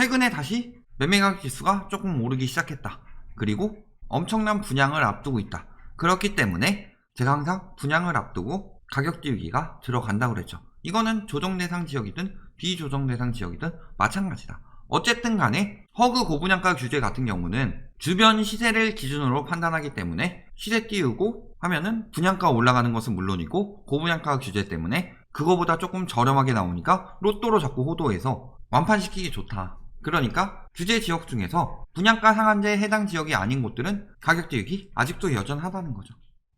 최근에 다시 매매가격 지수가 조금 오르기 시작했다. 그리고 엄청난 분양을 앞두고 있다. 그렇기 때문에 제가 항상 분양을 앞두고 가격 띄우기가 들어간다고 그랬죠. 이거는 조정 대상 지역이든 비조정 대상 지역이든 마찬가지다. 어쨌든 간에 허그 고분양가 규제 같은 경우는 주변 시세를 기준으로 판단하기 때문에 시세 띄우고 하면은 분양가 올라가는 것은 물론이고 고분양가 규제 때문에 그거보다 조금 저렴하게 나오니까 로또로 자꾸 호도해서 완판시키기 좋다. 그러니까 규제 지역 중에서 분양가 상한제 해당 지역이 아닌 곳들은 가격 띄우기 아직도 여전하다는 거죠.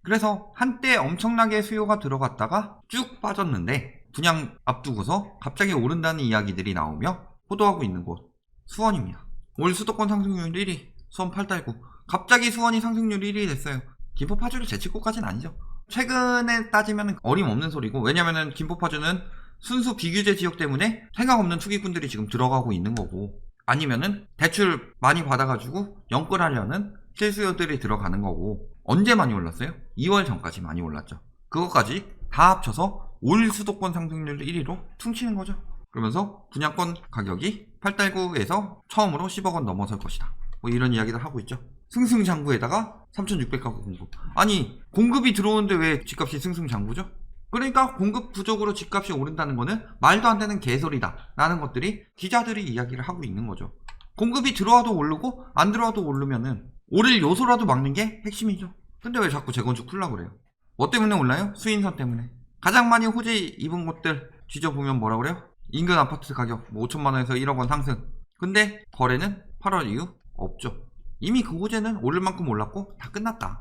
그래서 한때 엄청나게 수요가 들어갔다가 쭉 빠졌는데 분양 앞두고서 갑자기 오른다는 이야기들이 나오며 호도하고 있는 곳 수원입니다. 올 수도권 상승률 1위 수원 8달구. 갑자기 수원이 상승률 1위 됐어요. 김포 파주를 제칠 곳까지는 아니죠. 최근에 따지면 어림없는 소리고, 왜냐면은 김포 파주는 순수 비규제 지역 때문에 생각 없는 투기꾼들이 지금 들어가고 있는 거고, 아니면은 대출 많이 받아가지고 연끌하려는 실수요들이 들어가는 거고. 언제 많이 올랐어요? 2월 전까지 많이 올랐죠. 그것까지 다 합쳐서 올 수도권 상승률 1위로 퉁치는 거죠. 그러면서 분양권 가격이 8달구에서 처음으로 10억 원 넘어설 것이다. 뭐 이런 이야기를 하고 있죠. 승승장구에다가 3,600가구 공급. 아니 공급이 들어오는데 왜 집값이 승승장구죠? 그러니까 공급 부족으로 집값이 오른다는 거는 말도 안 되는 개소리다 라는 것들이 기자들이 이야기를 하고 있는 거죠. 공급이 들어와도 오르고 안 들어와도 오르면은 오를 요소라도 막는 게 핵심이죠. 근데 왜 자꾸 재건축 풀라고 그래요? 뭐 때문에 올라요? 수인선 때문에. 가장 많이 호재 입은 곳들 뒤져보면 뭐라 그래요? 인근 아파트 가격 뭐 5천만원에서 1억원 상승. 근데 거래는 8월 이후 없죠. 이미 그 호재는 오를 만큼 올랐고 다 끝났다.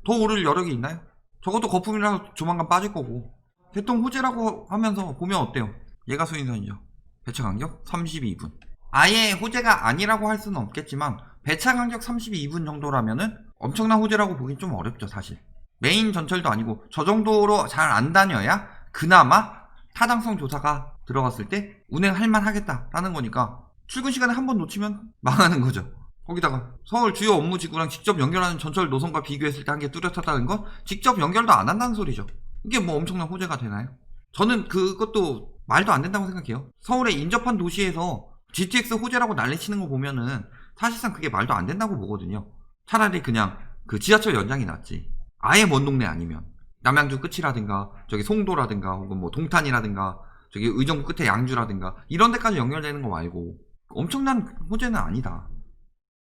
더 오를 여력이 있나요? 적어도 거품이라도 조만간 빠질 거고. 대통 호재라고 하면서 보면 어때요? 얘가 수인선이죠. 배차 간격 32분. 아예 호재가 아니라고 할 수는 없겠지만 배차 간격 32분 정도라면은 엄청난 호재라고 보긴 좀 어렵죠 사실. 메인 전철도 아니고 저 정도로 잘 안 다녀야 그나마 타당성 조사가 들어갔을 때 운행할만 하겠다라는 거니까 출근 시간에 한 번 놓치면 망하는 거죠. 거기다가 서울 주요 업무지구랑 직접 연결하는 전철 노선과 비교했을 때 한 개 뚜렷하다는 건 직접 연결도 안 한다는 소리죠. 이게 뭐 엄청난 호재가 되나요? 저는 그것도 말도 안 된다고 생각해요. 서울의 인접한 도시에서 GTX 호재라고 난리치는 거 보면은 사실상 그게 말도 안 된다고 보거든요. 차라리 그냥 그 지하철 연장이 낫지. 아예 먼 동네 아니면 남양주 끝이라든가 저기 송도라든가 혹은 뭐 동탄이라든가 저기 의정부 끝에 양주라든가 이런 데까지 연결되는 거 말고 엄청난 호재는 아니다.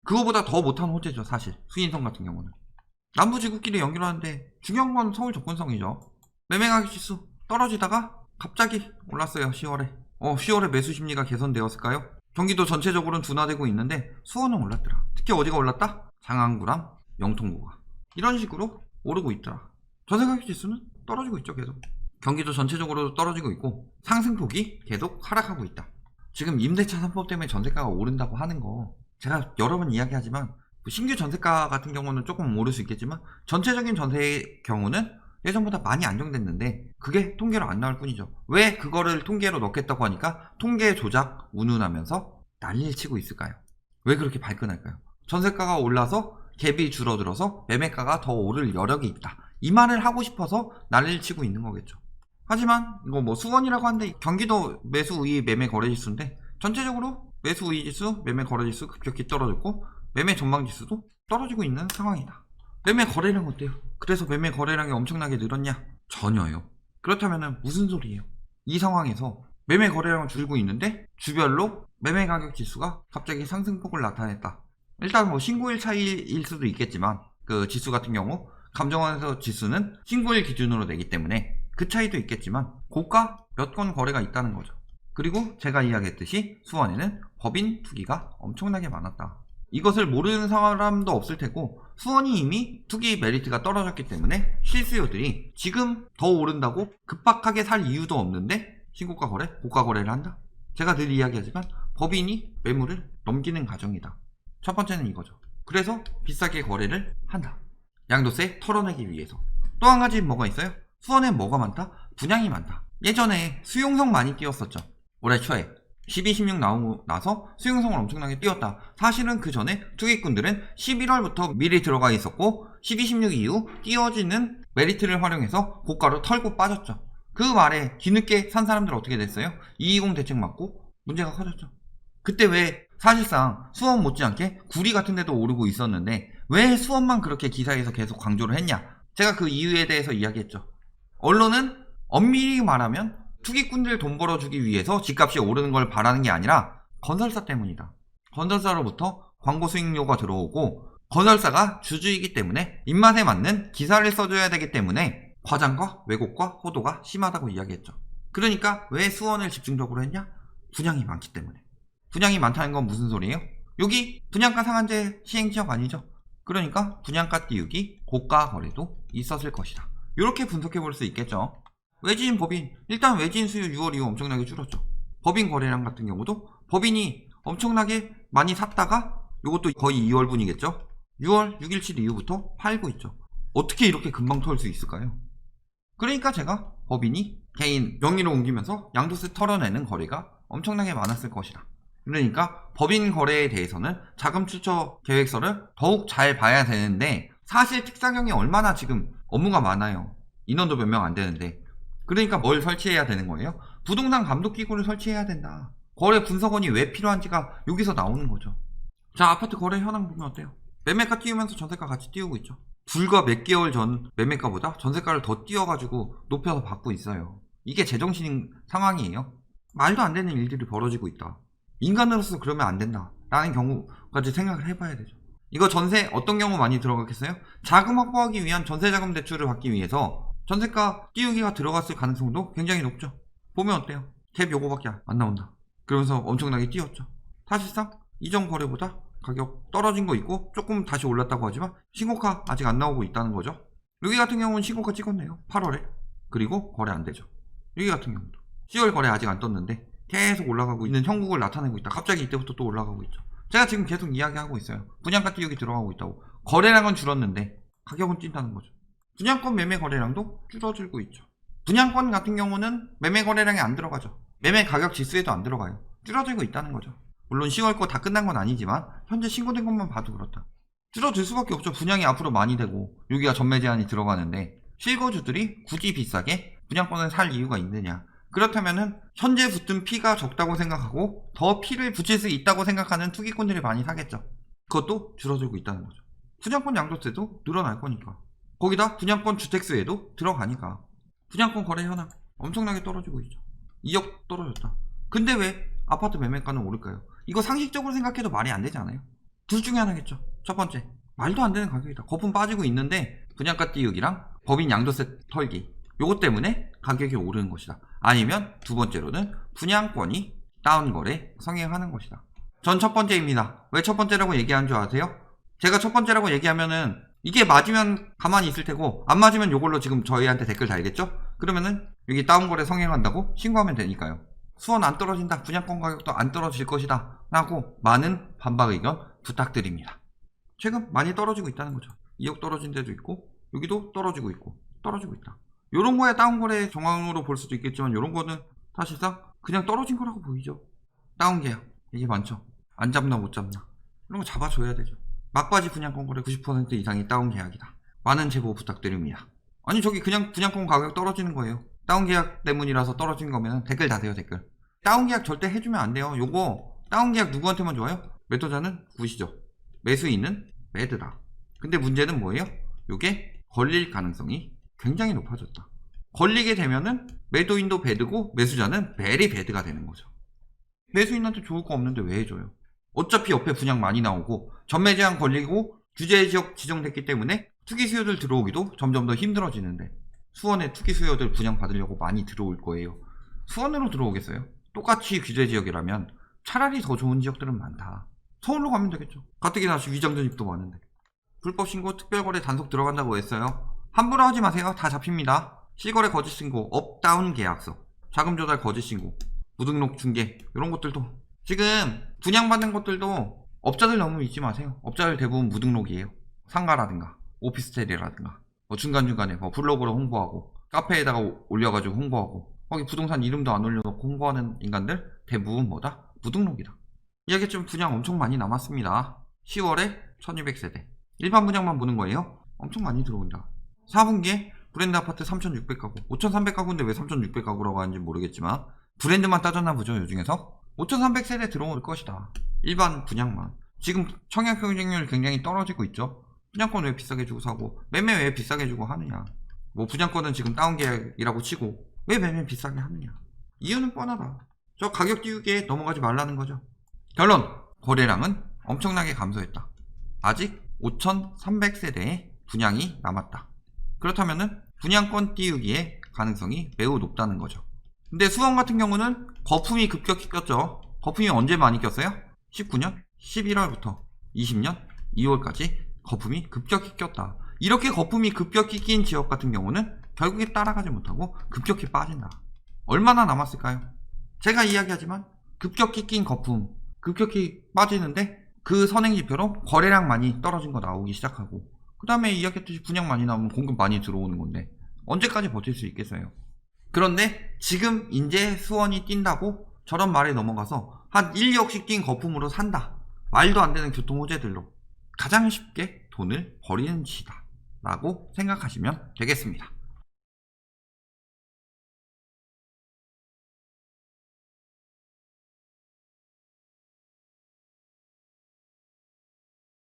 그거보다 더 못한 호재죠 사실. 수인선 같은 경우는 남부지구끼리 연결하는데 중요한 건 서울 접근성이죠. 매매가격 지수 떨어지다가 갑자기 올랐어요. 10월에 매수 심리가 개선되었을까요? 경기도 전체적으로는 둔화되고 있는데 수원은 올랐더라. 특히 어디가 올랐다? 장안구랑 영통구가 이런 식으로 오르고 있더라. 전세가격 지수는 떨어지고 있죠. 계속 경기도 전체적으로 떨어지고 있고 상승폭이 계속 하락하고 있다. 지금 임대차 3법 때문에 전세가가 오른다고 하는 거 제가 여러 번 이야기하지만 신규 전세가 같은 경우는 조금 오를 수 있겠지만 전체적인 전세의 경우는 예전보다 많이 안정됐는데 그게 통계로 안 나올 뿐이죠. 왜 그거를 통계로 넣겠다고 하니까 통계 조작 운운하면서 난리를 치고 있을까요? 왜 그렇게 발끈할까요? 전세가가 올라서 갭이 줄어들어서 매매가가 더 오를 여력이 있다. 이 말을 하고 싶어서 난리를 치고 있는 거겠죠. 하지만 이거 뭐 수원이라고 하는데 경기도 매수 우위 매매 거래 지수인데 전체적으로 매수 우위 지수 매매 거래 지수 급격히 떨어졌고 매매 전망 지수도 떨어지고 있는 상황이다. 매매 거래량 어때요? 그래서 매매 거래량이 엄청나게 늘었냐? 전혀요. 그렇다면 무슨 소리예요? 이 상황에서 매매 거래량은 줄고 있는데 주별로 매매 가격 지수가 갑자기 상승폭을 나타냈다. 일단 뭐 신고일 차이일 수도 있겠지만 그 지수 같은 경우 감정원에서 지수는 신고일 기준으로 내기 때문에 그 차이도 있겠지만 고가 몇 건 거래가 있다는 거죠. 그리고 제가 이야기했듯이 수원에는 법인 투기가 엄청나게 많았다. 이것을 모르는 사람도 없을 테고 수원이 이미 투기 메리트가 떨어졌기 때문에 실수요들이 지금 더 오른다고 급박하게 살 이유도 없는데 신고가 거래, 고가 거래를 한다? 제가 늘 이야기하지만 법인이 매물을 넘기는 과정이다. 첫 번째는 이거죠. 그래서 비싸게 거래를 한다. 양도세 털어내기 위해서. 또 한 가지 뭐가 있어요? 수원에 뭐가 많다? 분양이 많다. 예전에 수용성 많이 띄웠었죠. 올해 초에 12, 16 나오고 나서 수용성을 엄청나게 띄웠다. 사실은 그 전에 투기꾼들은 11월부터 미리 들어가 있었고 12, 16 이후 띄워지는 메리트를 활용해서 고가로 털고 빠졌죠. 그 말에 뒤늦게 산 사람들 어떻게 됐어요? 220 대책 맞고 문제가 커졌죠. 그때 왜 사실상 수원 못지않게 구리 같은 데도 오르고 있었는데 왜 수원만 그렇게 기사에서 계속 강조를 했냐? 제가 그 이유에 대해서 이야기했죠. 언론은 엄밀히 말하면 투기꾼들 돈 벌어주기 위해서 집값이 오르는 걸 바라는 게 아니라 건설사 때문이다. 건설사로부터 광고 수익료가 들어오고 건설사가 주주이기 때문에 입맛에 맞는 기사를 써줘야 되기 때문에 과장과 왜곡과 호도가 심하다고 이야기했죠. 그러니까 왜 수원을 집중적으로 했냐? 분양이 많기 때문에. 분양이 많다는 건 무슨 소리예요? 여기 분양가 상한제 시행지역 아니죠? 그러니까 분양가 띄우기, 고가 거래도 있었을 것이다. 이렇게 분석해 볼 수 있겠죠. 외지인 법인, 일단 외지인 수요 6월 이후 엄청나게 줄었죠. 법인 거래량 같은 경우도 법인이 엄청나게 많이 샀다가 이것도 거의 2월분이겠죠. 6월 6일치 이후부터 팔고 있죠. 어떻게 이렇게 금방 털 수 있을까요? 그러니까 제가 법인이 개인 명의로 옮기면서 양도세 털어내는 거래가 엄청나게 많았을 것이다. 그러니까 법인 거래에 대해서는 자금 출처 계획서를 더욱 잘 봐야 되는데 사실 특사경이 얼마나 지금 업무가 많아요. 인원도 몇 명 안 되는데. 그러니까 뭘 설치해야 되는 거예요? 부동산 감독기구를 설치해야 된다. 거래 분석원이 왜 필요한지가 여기서 나오는 거죠. 자, 아파트 거래 현황 보면 어때요? 매매가 띄우면서 전세가 같이 띄우고 있죠. 불과 몇 개월 전 매매가보다 전세가를 더 띄워가지고 높여서 받고 있어요. 이게 제정신 상황이에요. 말도 안 되는 일들이 벌어지고 있다. 인간으로서 그러면 안 된다 라는 경우까지 생각을 해봐야 되죠. 이거 전세 어떤 경우 많이 들어갔겠어요? 자금 확보하기 위한 전세자금 대출을 받기 위해서 전세가 띄우기가 들어갔을 가능성도 굉장히 높죠. 보면 어때요? 갭 요거밖에 안 나온다. 그러면서 엄청나게 띄웠죠. 사실상 이전 거래보다 가격 떨어진 거 있고 조금 다시 올랐다고 하지만 신고가 아직 안 나오고 있다는 거죠. 여기 같은 경우는 신고가 찍었네요. 8월에. 그리고 거래 안 되죠. 여기 같은 경우도 10월 거래 아직 안 떴는데 계속 올라가고 있는 형국을 나타내고 있다. 갑자기 이때부터 또 올라가고 있죠. 제가 지금 계속 이야기하고 있어요. 분양가 띄우기 들어가고 있다고. 거래량은 줄었는데 가격은 뛴다는 거죠. 분양권 매매 거래량도 줄어들고 있죠. 분양권 같은 경우는 매매 거래량이 안 들어가죠. 매매 가격 지수에도 안 들어가요. 줄어들고 있다는 거죠. 물론 10월 거 다 끝난 건 아니지만 현재 신고된 것만 봐도 그렇다. 줄어들 수밖에 없죠. 분양이 앞으로 많이 되고 여기가 전매 제한이 들어가는데 실거주들이 굳이 비싸게 분양권을 살 이유가 있느냐. 그렇다면은 현재 붙은 피가 적다고 생각하고 더 피를 붙일 수 있다고 생각하는 투기꾼들이 많이 사겠죠. 그것도 줄어들고 있다는 거죠. 분양권 양도세도 늘어날 거니까. 거기다 분양권 주택수에도 들어가니까. 분양권 거래 현황 엄청나게 떨어지고 있죠. 2억 떨어졌다. 근데 왜 아파트 매매가는 오를까요? 이거 상식적으로 생각해도 말이 안 되지 않아요? 둘 중에 하나겠죠. 첫 번째, 말도 안 되는 가격이다. 거품 빠지고 있는데 분양가 띄우기랑 법인 양도세 털기 요것 때문에 가격이 오르는 것이다. 아니면 두 번째로는 분양권이 다운거래 성행하는 것이다. 전 첫 번째입니다. 왜 첫 번째라고 얘기한 줄 아세요? 제가 첫 번째라고 얘기하면은 이게 맞으면 가만히 있을 테고 안 맞으면 요걸로 지금 저희한테 댓글 달겠죠? 그러면은 여기 다운거래 성행한다고 신고하면 되니까요. 수원 안 떨어진다. 분양권 가격도 안 떨어질 것이다. 라고 많은 반박 의견 부탁드립니다. 최근 많이 떨어지고 있다는 거죠. 2억 떨어진 데도 있고 여기도 떨어지고 있고 떨어지고 있다. 요런 거에 다운거래 정황으로 볼 수도 있겠지만 요런 거는 사실상 그냥 떨어진 거라고 보이죠. 다운계약 이게 많죠. 안 잡나 못 잡나 이런 거 잡아줘야 되죠. 막바지 분양권 거래 90% 이상이 다운계약이다. 많은 제보 부탁드립니다. 아니 저기 그냥 분양권 가격 떨어지는 거예요. 다운계약 때문이라서 떨어진 거면 댓글 다세요. 댓글. 다운계약 절대 해주면 안 돼요. 요거 다운계약 누구한테만 좋아요? 매도자는 굿이죠. 매수인은 매드다. 근데 문제는 뭐예요? 요게 걸릴 가능성이 굉장히 높아졌다. 걸리게 되면은 매도인도 배드고 매수자는 베리 배드가 되는 거죠. 매수인한테 좋을 거 없는데 왜 해줘요? 어차피 옆에 분양 많이 나오고 전매 제한 걸리고 규제 지역 지정됐기 때문에 투기 수요들 들어오기도 점점 더 힘들어지는데 수원에 투기 수요들 분양 받으려고 많이 들어올 거예요. 수원으로 들어오겠어요? 똑같이 규제 지역이라면 차라리 더 좋은 지역들은 많다. 서울로 가면 되겠죠. 가뜩이나 위장 전입도 많은데. 불법 신고 특별거래 단속 들어간다고 했어요. 함부로 하지 마세요. 다 잡힙니다. 실거래 거짓 신고, 업다운 계약서, 자금 조달 거짓 신고, 무등록 중개 이런 것들도 지금 분양받는 것들도 업자들 너무 잊지 마세요. 업자들 대부분 무등록이에요. 상가라든가 오피스텔이라든가 뭐 중간중간에 뭐 블로그로 홍보하고 카페에다가 올려가지고 홍보하고 거기 부동산 이름도 안 올려놓고 홍보하는 인간들 대부분 뭐다? 무등록이다. 이야기했지만 분양 엄청 많이 남았습니다. 10월에 1200세대 일반 분양만 보는 거예요. 엄청 많이 들어온다. 4분기에 브랜드 아파트 3600가구 5300가구인데 왜 3600가구라고 하는지 모르겠지만 브랜드만 따졌나 보죠. 요 중에서 5300세대 들어올 것이다. 일반 분양만. 지금 청약 경쟁률 굉장히 떨어지고 있죠. 분양권 왜 비싸게 주고 사고, 매매 왜 비싸게 주고 하느냐. 뭐 분양권은 지금 다운 계약이라고 치고 왜 매매 비싸게 하느냐. 이유는 뻔하다. 저 가격 띄우기에 넘어가지 말라는 거죠. 결론, 거래량은 엄청나게 감소했다. 아직 5300세대의 분양이 남았다. 그렇다면은 분양권 띄우기의 가능성이 매우 높다는 거죠. 근데 수원 같은 경우는 거품이 급격히 꼈죠. 거품이 언제 많이 꼈어요? 19년 11월부터 20년 2월까지 거품이 급격히 꼈다. 이렇게 거품이 급격히 낀 지역 같은 경우는 결국에 따라가지 못하고 급격히 빠진다. 얼마나 남았을까요? 제가 이야기하지만 급격히 낀 거품, 급격히 빠지는데 그 선행지표로 거래량 많이 떨어진 거 나오기 시작하고, 그 다음에 이야기했듯이 분양 많이 나오면 공급 많이 들어오는 건데 언제까지 버틸 수 있겠어요? 그런데 지금 이제 수원이 뛴다고 저런 말에 넘어가서 한 1, 2억씩 뛴 거품으로 산다. 말도 안 되는 교통 호재들로 가장 쉽게 돈을 버리는 짓이다 라고 생각하시면 되겠습니다.